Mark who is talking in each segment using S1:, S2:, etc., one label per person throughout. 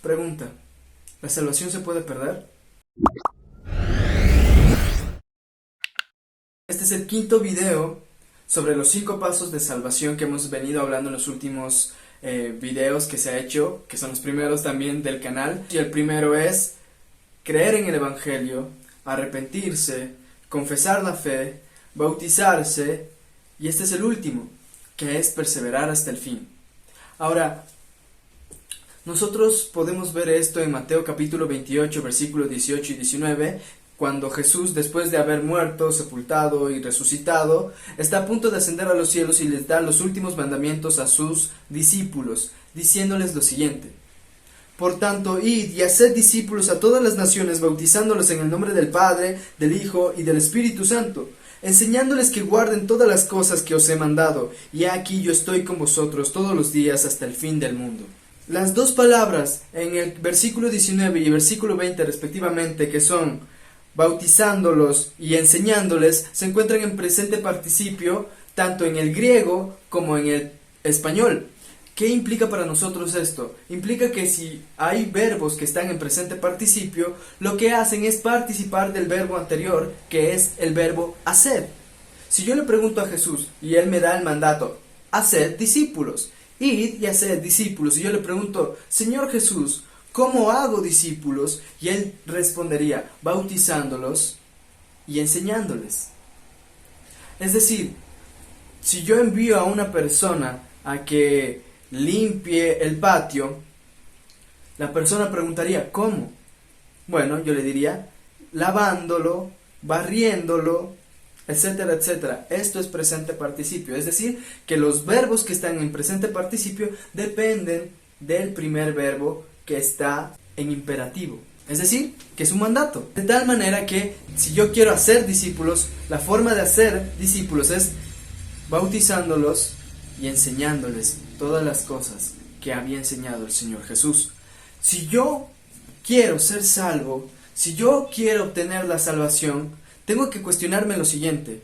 S1: Pregunta: ¿la salvación se puede perder? Este es el quinto video sobre los 5 pasos de salvación que hemos venido hablando en los últimos videos que se ha hecho, que son los primeros también del canal. Y el primero es creer en el Evangelio, arrepentirse, confesar la fe, bautizarse, y este es el último, que es perseverar hasta el fin. Ahora, nosotros podemos ver esto en Mateo capítulo 28, versículos 18 y 19, cuando Jesús, después de haber muerto, sepultado y resucitado, está a punto de ascender a los cielos y les da los últimos mandamientos a sus discípulos, diciéndoles lo siguiente: por tanto, id y haced discípulos a todas las naciones, bautizándolos en el nombre del Padre, del Hijo y del Espíritu Santo, enseñándoles que guarden todas las cosas que os he mandado, y aquí yo estoy con vosotros todos los días hasta el fin del mundo. Las dos palabras en el versículo 19 y versículo 20 respectivamente, que son bautizándolos y enseñándoles, se encuentran en presente participio tanto en el griego como en el español. ¿Qué implica para nosotros esto? Implica que si hay verbos que están en presente participio, lo que hacen es participar del verbo anterior, que es el verbo hacer. Si yo le pregunto a Jesús y Él me da el mandato: haced discípulos, id y haced discípulos, y yo le pregunto: Señor Jesús, ¿cómo hago discípulos? Y Él respondería: bautizándolos y enseñándoles. Es decir, si yo envío a una persona a que limpie el patio, la persona preguntaría: ¿cómo? Bueno, yo le diría: lavándolo, barriéndolo, etcétera, etcétera. Esto es presente participio, es decir, que los verbos que están en presente participio dependen del primer verbo que está en imperativo, es decir, que es un mandato. De tal manera que si yo quiero hacer discípulos, la forma de hacer discípulos es bautizándolos y enseñándoles todas las cosas que había enseñado el Señor Jesús. Si yo quiero ser salvo, si yo quiero obtener la salvación, tengo que cuestionarme lo siguiente: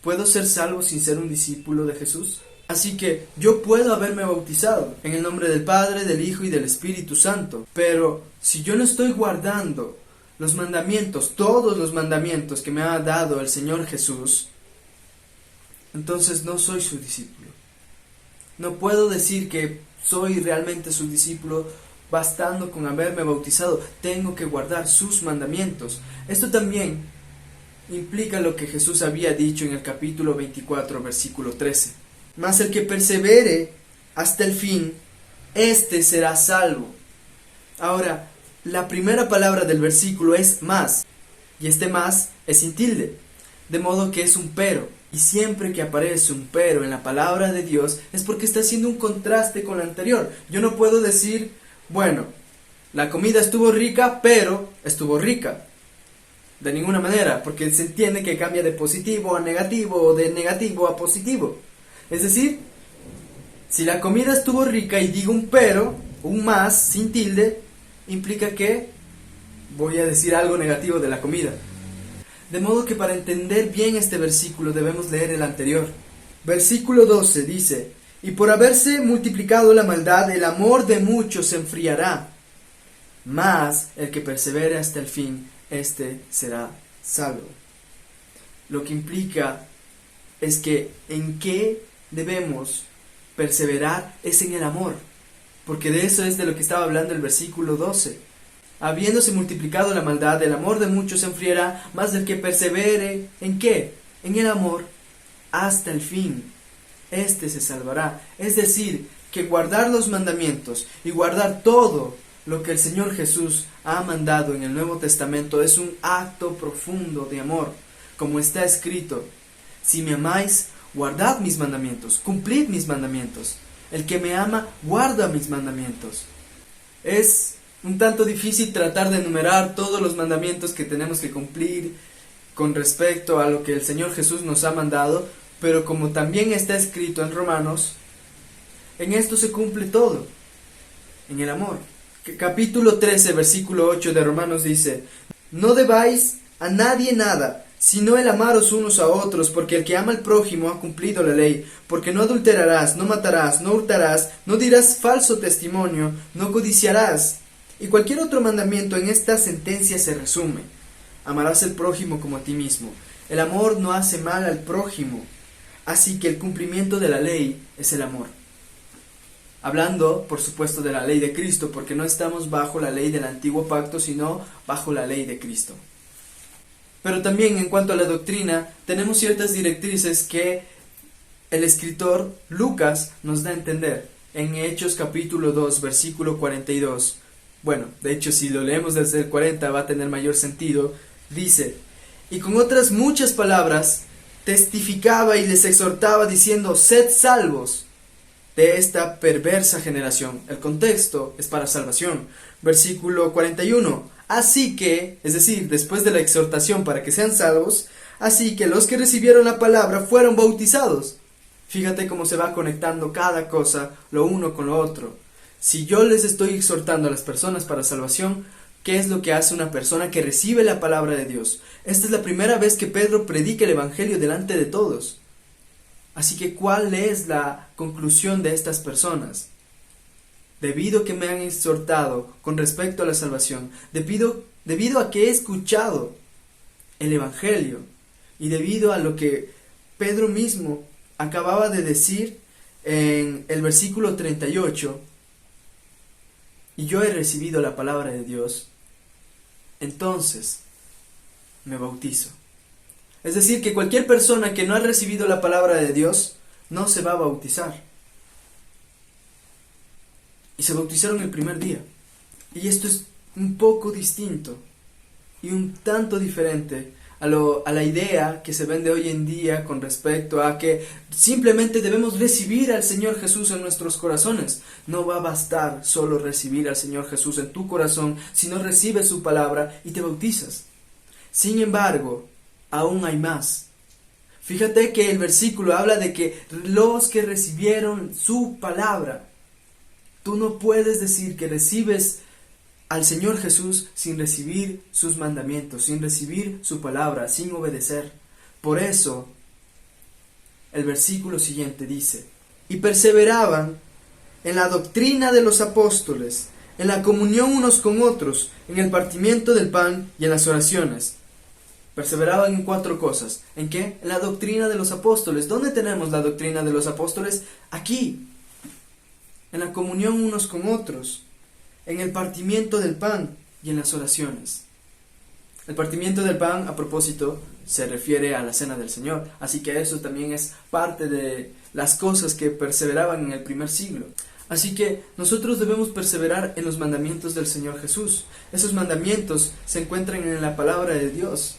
S1: ¿puedo ser salvo sin ser un discípulo de Jesús? Así que yo puedo haberme bautizado en el nombre del Padre, del Hijo y del Espíritu Santo, pero si yo no estoy guardando los mandamientos, todos los mandamientos que me ha dado el Señor Jesús, entonces no soy su discípulo. No puedo decir que soy realmente su discípulo bastando con haberme bautizado. Tengo que guardar sus mandamientos. Esto también implica lo que Jesús había dicho en el capítulo 24, versículo 13. Mas el que persevere hasta el fin, éste será salvo. Ahora, la primera palabra del versículo es más, y este más es sin tilde, de modo que es un pero. Y siempre que aparece un pero en la palabra de Dios es porque está haciendo un contraste con la anterior. Yo no puedo decir: bueno, la comida estuvo rica, pero estuvo rica. De ninguna manera, porque se entiende que cambia de positivo a negativo o de negativo a positivo. Es decir, si la comida estuvo rica y digo un pero, un más sin tilde, implica que voy a decir algo negativo de la comida. De modo que para entender bien este versículo debemos leer el anterior. Versículo 12 dice: y por haberse multiplicado la maldad, el amor de muchos se enfriará, mas el que persevere hasta el fin, éste será salvo. Lo que implica es que en qué debemos perseverar es en el amor, porque de eso es de lo que estaba hablando el versículo 12. Habiéndose multiplicado la maldad, el amor de muchos se enfriará, mas del que persevere, ¿en qué? En el amor, hasta el fin, éste se salvará. Es decir, que guardar los mandamientos y guardar todo lo que el Señor Jesús ha mandado en el Nuevo Testamento es un acto profundo de amor, como está escrito: si me amáis, guardad mis mandamientos, cumplid mis mandamientos. El que me ama, guarda mis mandamientos. Es un tanto difícil tratar de enumerar todos los mandamientos que tenemos que cumplir con respecto a lo que el Señor Jesús nos ha mandado, pero como también está escrito en Romanos, en esto se cumple todo, en el amor. Capítulo 13, versículo 8 de Romanos dice: no debáis a nadie nada, sino el amaros unos a otros, porque el que ama al prójimo ha cumplido la ley, porque no adulterarás, no matarás, no hurtarás, no dirás falso testimonio, no codiciarás. Y cualquier otro mandamiento en esta sentencia se resume: amarás al prójimo como a ti mismo. El amor no hace mal al prójimo, así que el cumplimiento de la ley es el amor. Hablando, por supuesto, de la ley de Cristo, porque no estamos bajo la ley del antiguo pacto, sino bajo la ley de Cristo. Pero también en cuanto a la doctrina, tenemos ciertas directrices que el escritor Lucas nos da a entender en Hechos capítulo 2, versículo 42. Bueno, de hecho, si lo leemos desde el 40 va a tener mayor sentido. Dice: y con otras muchas palabras testificaba y les exhortaba diciendo: sed salvos de esta perversa generación. El contexto es para salvación. Versículo 41. Así que, es decir, después de la exhortación para que sean salvos, así que los que recibieron la palabra fueron bautizados. Fíjate cómo se va conectando cada cosa, lo uno con lo otro. Si yo les estoy exhortando a las personas para salvación, ¿qué es lo que hace una persona que recibe la palabra de Dios? Esta es la primera vez que Pedro predica el Evangelio delante de todos. Así que, ¿cuál es la conclusión de estas personas? Debido a que me han exhortado con respecto a la salvación, debido a que he escuchado el Evangelio y debido a lo que Pedro mismo acababa de decir en el versículo 38, y yo he recibido la palabra de Dios, entonces me bautizo. Es decir, que cualquier persona que no ha recibido la palabra de Dios no se va a bautizar. Y se bautizaron el primer día. Y esto es un poco distinto y un tanto diferente a la idea que se vende hoy en día con respecto a que simplemente debemos recibir al Señor Jesús en nuestros corazones. No va a bastar solo recibir al Señor Jesús en tu corazón, si no recibes su palabra y te bautizas. Sin embargo, aún hay más. Fíjate que el versículo habla de que los que recibieron su palabra. Tú no puedes decir que recibes al Señor Jesús sin recibir sus mandamientos, sin recibir su palabra, sin obedecer. Por eso, el versículo siguiente dice: y perseveraban en la doctrina de los apóstoles, en la comunión unos con otros, en el partimiento del pan y en las oraciones. Perseveraban en 4 cosas. ¿En qué? En la doctrina de los apóstoles. ¿Dónde tenemos la doctrina de los apóstoles? Aquí. En la comunión unos con otros, en el partimiento del pan y en las oraciones. El partimiento del pan, a propósito, se refiere a la cena del Señor, así que eso también es parte de las cosas que perseveraban en el primer siglo. Así que nosotros debemos perseverar en los mandamientos del Señor Jesús. Esos mandamientos se encuentran en la palabra de Dios,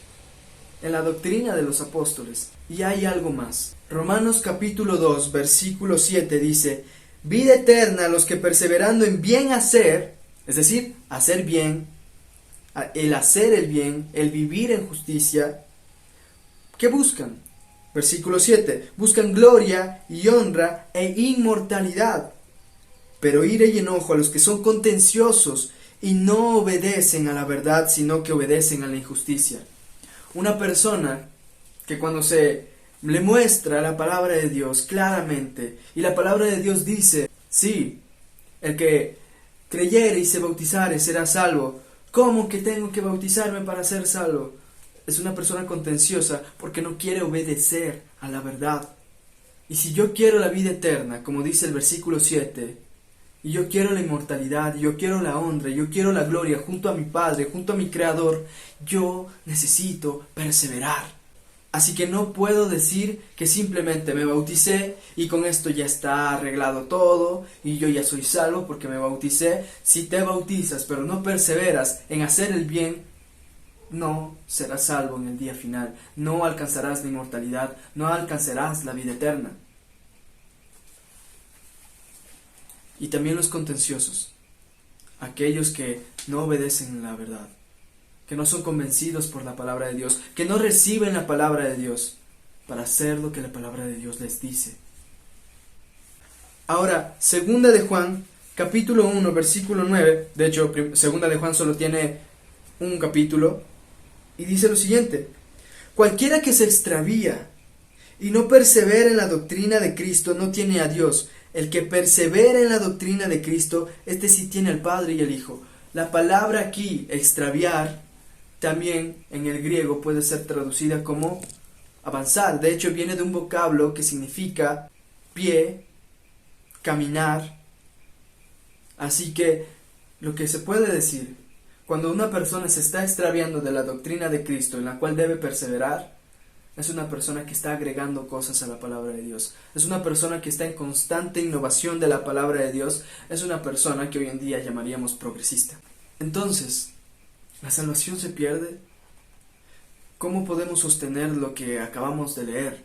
S1: en la doctrina de los apóstoles. Y hay algo más. Romanos capítulo 2, versículo 7 dice: vida eterna a los que perseverando en bien hacer, es decir, hacer bien, el hacer el bien, el vivir en justicia, ¿qué buscan? Versículo 7, buscan gloria y honra e inmortalidad, pero ira y enojo a los que son contenciosos y no obedecen a la verdad, sino que obedecen a la injusticia. Una persona que cuando se le muestra la palabra de Dios claramente, y la palabra de Dios dice: sí, el que creyere y se bautizare será salvo. ¿Cómo que tengo que bautizarme para ser salvo? Es una persona contenciosa porque no quiere obedecer a la verdad. Y si yo quiero la vida eterna, como dice el versículo 7, y yo quiero la inmortalidad, y yo quiero la honra, y yo quiero la gloria junto a mi Padre, junto a mi Creador, yo necesito perseverar. Así que no puedo decir que simplemente me bauticé y con esto ya está arreglado todo y yo ya soy salvo porque me bauticé. Si te bautizas pero no perseveras en hacer el bien, no serás salvo en el día final, no alcanzarás la inmortalidad, no alcanzarás la vida eterna. Y también los contenciosos, aquellos que no obedecen la verdad, que no son convencidos por la palabra de Dios, que no reciben la palabra de Dios para hacer lo que la palabra de Dios les dice. Ahora, segunda de Juan, capítulo 1, versículo 9, de hecho, segunda de Juan solo tiene un capítulo, y dice lo siguiente: Cualquiera que se extravía y no persevera en la doctrina de Cristo no tiene a Dios. El que persevera en la doctrina de Cristo, este sí tiene al Padre y el Hijo. La palabra aquí, extraviar, también en el griego puede ser traducida como avanzar. De hecho, viene de un vocablo que significa pie, caminar. Así que lo que se puede decir, cuando una persona se está extraviando de la doctrina de Cristo en la cual debe perseverar, es una persona que está agregando cosas a la palabra de Dios. Es una persona que está en constante innovación de la palabra de Dios. Es una persona que hoy en día llamaríamos progresista. Entonces, ¿la salvación se pierde? ¿Cómo podemos sostener lo que acabamos de leer?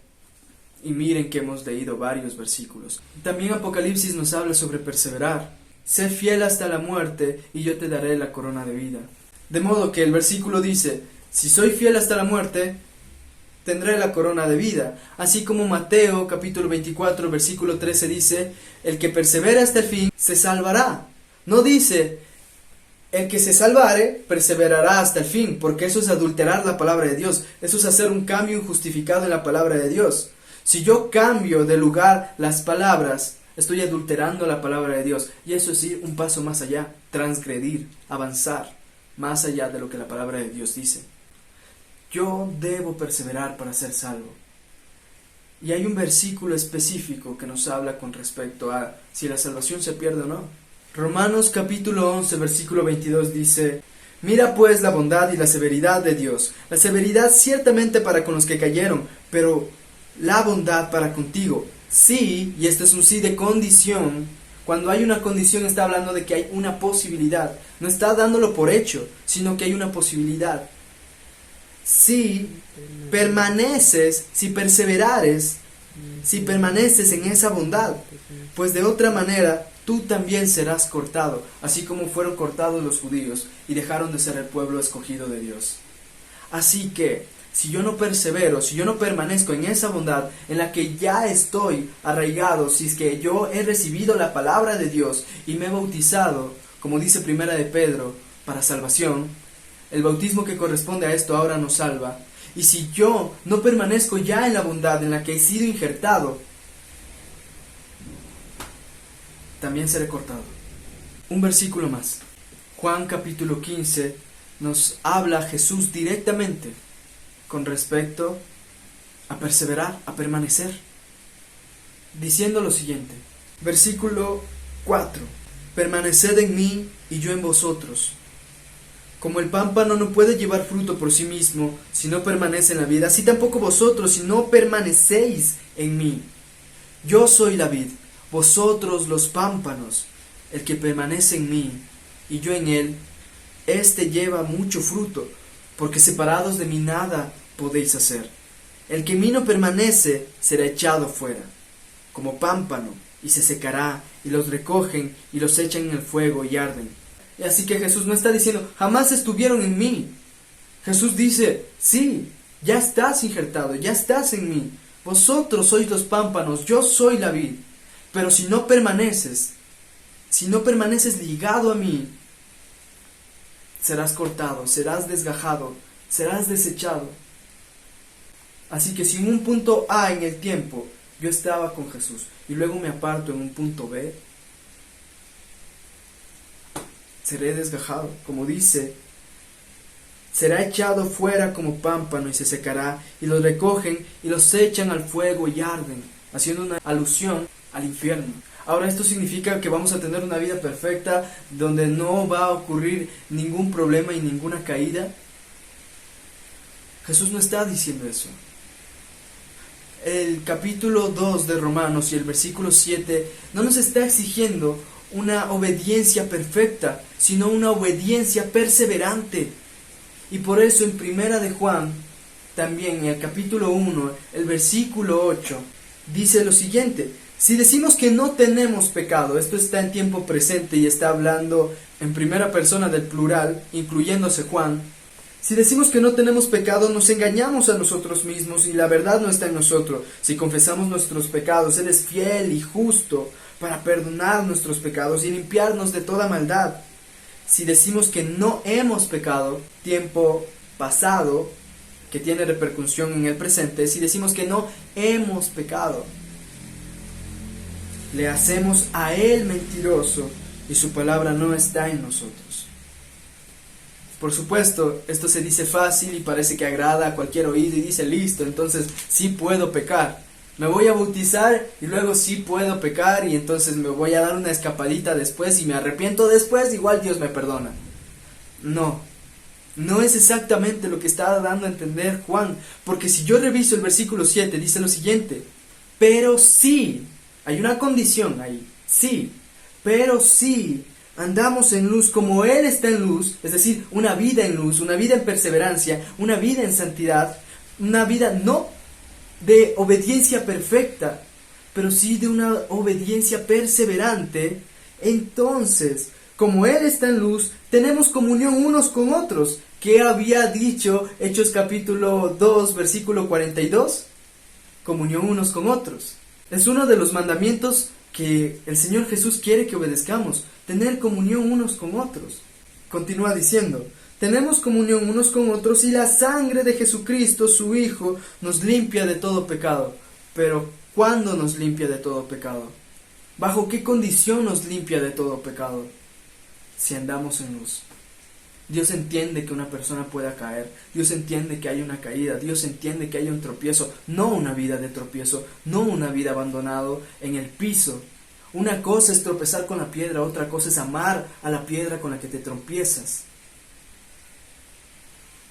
S1: Y miren que hemos leído varios versículos. También Apocalipsis nos habla sobre perseverar. Sé fiel hasta la muerte y yo te daré la corona de vida. De modo que el versículo dice, si soy fiel hasta la muerte, tendré la corona de vida. Así como Mateo capítulo 24 versículo 13 dice, el que persevera hasta el fin se salvará. No dice, el que se salvare perseverará hasta el fin, porque eso es adulterar la palabra de Dios. Eso es hacer un cambio injustificado en la palabra de Dios. Si yo cambio de lugar las palabras, estoy adulterando la palabra de Dios. Y eso es ir un paso más allá, transgredir, avanzar, más allá de lo que la palabra de Dios dice. Yo debo perseverar para ser salvo. Y hay un versículo específico que nos habla con respecto a si la salvación se pierde o no. Romanos capítulo 11 versículo 22 dice, mira pues la bondad y la severidad de Dios. La severidad ciertamente para con los que cayeron, pero la bondad para contigo. Sí, y este es un sí de condición. Cuando hay una condición está hablando de que hay una posibilidad. No está dándolo por hecho, sino que hay una posibilidad. Si permaneces, si perseverares, si permaneces en esa bondad, pues de otra manera tú también serás cortado, así como fueron cortados los judíos y dejaron de ser el pueblo escogido de Dios. Así que, si yo no persevero, si yo no permanezco en esa bondad en la que ya estoy arraigado, si es que yo he recibido la palabra de Dios y me he bautizado, como dice Primera de Pedro, para salvación, el bautismo que corresponde a esto ahora nos salva. Y si yo no permanezco ya en la bondad en la que he sido injertado, también seré cortado. Un versículo más. Juan capítulo 15 nos habla Jesús directamente con respecto a perseverar, a permanecer, diciendo lo siguiente. Versículo 4. Permaneced en mí y yo en vosotros. Como el pámpano no puede llevar fruto por sí mismo si no permanece en la vid, así tampoco vosotros si no permanecéis en mí. Yo soy la vid, vosotros los pámpanos. El que permanece en mí y yo en él, éste lleva mucho fruto, porque separados de mí nada podéis hacer. El que en mí no permanece será echado fuera, como pámpano, y se secará, y los recogen y los echan en el fuego y arden. Y así que Jesús no está diciendo, jamás estuvieron en mí. Jesús dice, sí, ya estás injertado, ya estás en mí. Vosotros sois los pámpanos, yo soy la vid. Pero si no permaneces ligado a mí, serás cortado, serás desgajado, serás desechado. Así que si en un punto A en el tiempo yo estaba con Jesús y luego me aparto en un punto B, seré desgajado, como dice, será echado fuera como pámpano y se secará, y los recogen y los echan al fuego y arden, haciendo una alusión al infierno. Ahora, esto significa que vamos a tener una vida perfecta donde no va a ocurrir ningún problema y ninguna caída. Jesús no está diciendo eso. El capítulo 2 de Romanos y el versículo 7 no nos está exigiendo una obediencia perfecta, sino una obediencia perseverante. Y por eso en Primera de Juan, también en el capítulo 1, el versículo 8, dice lo siguiente: si decimos que no tenemos pecado, esto está en tiempo presente y está hablando en primera persona del plural, incluyéndose Juan. Si decimos que no tenemos pecado, nos engañamos a nosotros mismos y la verdad no está en nosotros. Si confesamos nuestros pecados, Él es fiel y justo para perdonar nuestros pecados y limpiarnos de toda maldad. Si decimos que no hemos pecado, tiempo pasado, que tiene repercusión en el presente si decimos que no hemos pecado. Le hacemos a Él mentiroso y su palabra no está en nosotros. Por supuesto, esto se dice fácil y parece que agrada a cualquier oído y dice listo, entonces sí puedo pecar. Me voy a bautizar y luego sí puedo pecar y entonces me voy a dar una escapadita después y me arrepiento después, igual Dios me perdona. No, no es exactamente lo que está dando a entender Juan, porque si yo reviso el versículo 7 dice lo siguiente: pero sí, hay una condición ahí, sí, pero sí andamos en luz como Él está en luz, es decir, una vida en luz, una vida en perseverancia, una vida en santidad, una vida no de obediencia perfecta, pero sí de una obediencia perseverante. Entonces, como Él está en luz, tenemos comunión unos con otros. ¿Qué había dicho Hechos capítulo 2, versículo 42? Comunión unos con otros. Es uno de los mandamientos que el Señor Jesús quiere que obedezcamos, tener comunión unos con otros. Continúa diciendo: tenemos comunión unos con otros y la sangre de Jesucristo, su Hijo, nos limpia de todo pecado. Pero, ¿cuándo nos limpia de todo pecado? ¿Bajo qué condición nos limpia de todo pecado? Si andamos en luz. Dios entiende que una persona pueda caer, Dios entiende que hay una caída, Dios entiende que hay un tropiezo, no una vida de tropiezo, no una vida abandonado en el piso. Una cosa es tropezar con la piedra, otra cosa es amar a la piedra con la que te tropiezas.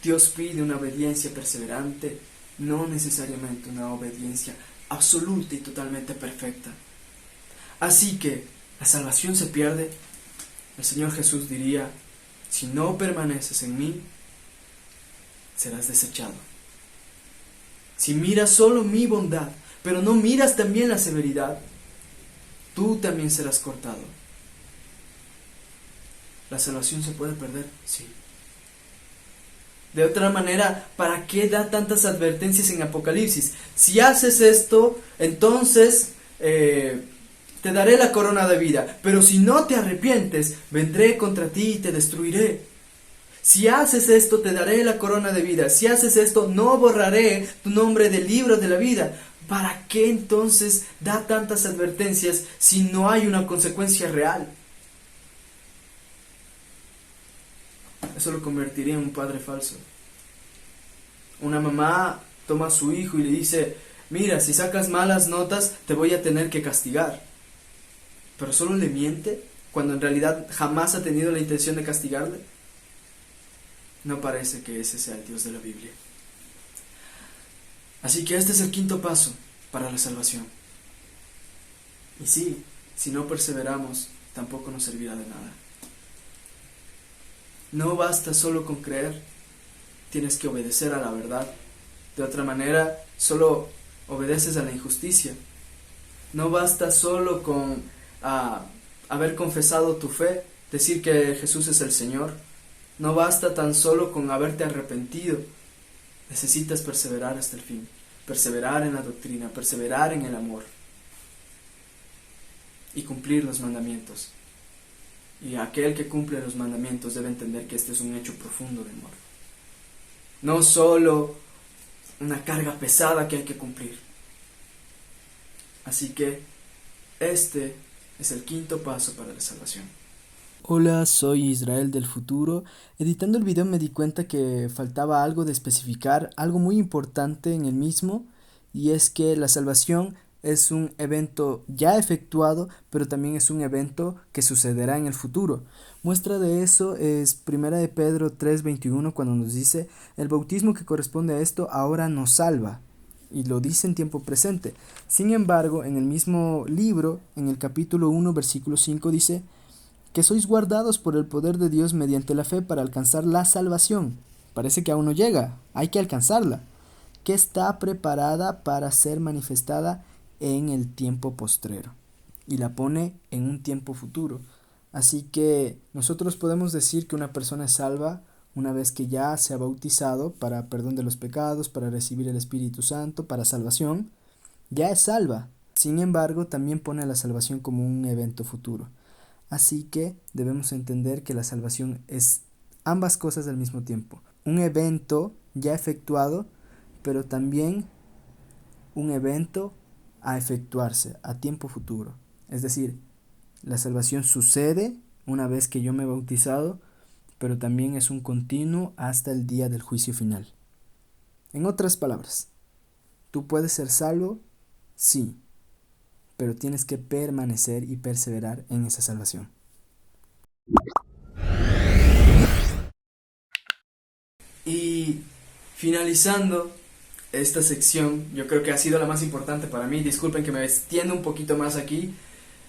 S1: Dios pide una obediencia perseverante, no necesariamente una obediencia absoluta y totalmente perfecta. Así que la salvación se pierde. El Señor Jesús diría: si no permaneces en mí, serás desechado. Si miras solo mi bondad, pero no miras también la severidad, tú también serás cortado. ¿La salvación se puede perder? Sí. De otra manera, ¿para qué da tantas advertencias en Apocalipsis? Si haces esto, entonces te daré la corona de vida, pero si no te arrepientes, vendré contra ti y te destruiré. Si haces esto, te daré la corona de vida. Si haces esto, no borraré tu nombre del libro de la vida. ¿Para qué entonces da tantas advertencias si no hay una consecuencia real? Eso lo convertiría en un padre falso. Una mamá toma a su hijo y le dice: mira, si sacas malas notas, te voy a tener que castigar. Pero solo le miente cuando en realidad jamás ha tenido la intención de castigarle. No parece que ese sea el Dios de la Biblia. Así que este es el quinto paso para la salvación. Y sí, si no perseveramos, tampoco nos servirá de nada. No basta solo con creer, tienes que obedecer a la verdad. De otra manera, solo obedeces a la injusticia. No basta solo con haber confesado tu fe, decir que Jesús es el Señor. No basta tan solo con haberte arrepentido. Necesitas perseverar hasta el fin, perseverar en la doctrina, perseverar en el amor y cumplir los mandamientos. Y aquel que cumple los mandamientos debe entender que este es un hecho profundo de amor. No solo una carga pesada que hay que cumplir. Así que este es el quinto paso para la salvación. Hola, soy Israel del futuro. Editando el video me di cuenta que faltaba algo de especificar, algo muy importante en el mismo, y es que la salvación es un evento ya efectuado, pero también es un evento que sucederá en el futuro. Muestra de eso es 1 de Pedro 3:21, cuando nos dice: el bautismo que corresponde a esto ahora nos salva, y lo dice en tiempo presente. Sin embargo, en el mismo libro, en el capítulo 1, versículo 5, dice que sois guardados por el poder de Dios mediante la fe para alcanzar la salvación. Parece que aún no llega, hay que alcanzarla, que está preparada para ser manifestada en el tiempo postrero. Y la pone en un tiempo futuro. Así que nosotros podemos decir que una persona es salva una vez que ya se ha bautizado para perdón de los pecados, para recibir el Espíritu Santo, para salvación. Ya es salva. Sin embargo, también pone la salvación como un evento futuro. Así que debemos entender que la salvación es ambas cosas al mismo tiempo. Un evento ya efectuado,
S2: pero también un evento a efectuarse a tiempo futuro. Es decir, la salvación sucede una vez que yo me he bautizado, pero también es un continuo hasta el día del juicio final. En otras palabras, ¿tú puedes ser salvo? Sí, pero tienes que permanecer y perseverar en esa salvación.
S1: Y finalizando esta sección, yo creo que ha sido la más importante para mí. Disculpen que me extienda un poquito más aquí.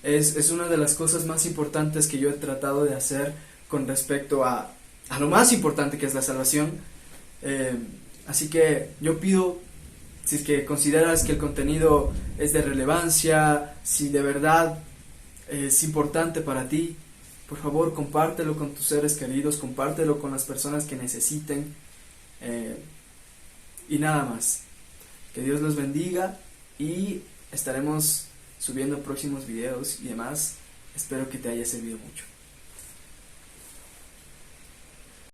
S1: Es una de las cosas más importantes que yo he tratado de hacer con respecto a lo más importante que es la salvación. Así que yo pido, si es que consideras que el contenido es de relevancia, si de verdad es importante para ti, por favor compártelo con tus seres queridos, compártelo con las personas que necesiten. Y nada más. Que Dios los bendiga y estaremos subiendo próximos videos y demás. Espero que te haya servido mucho.